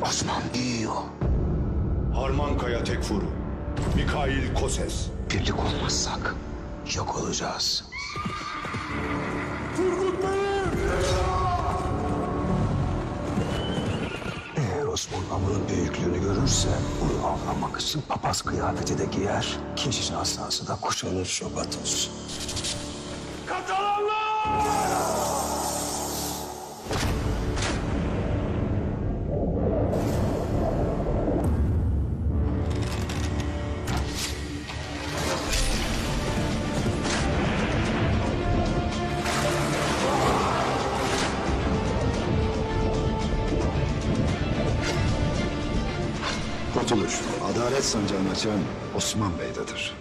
Osman yiyor. Harmankaya Tekfur, Mikhail Koses. Birlik olmazsak yok olacağız. Turgut Bey'im! Eğer Osman Hamur'un büyüklüğünü görürse bunu avlamak için papaz kıyafeti de giyer. Keşiş asası da kuşanır Şobatos. Katalanlar! Kurtuluş, adalet sancağını açan Osman Bey'dedir.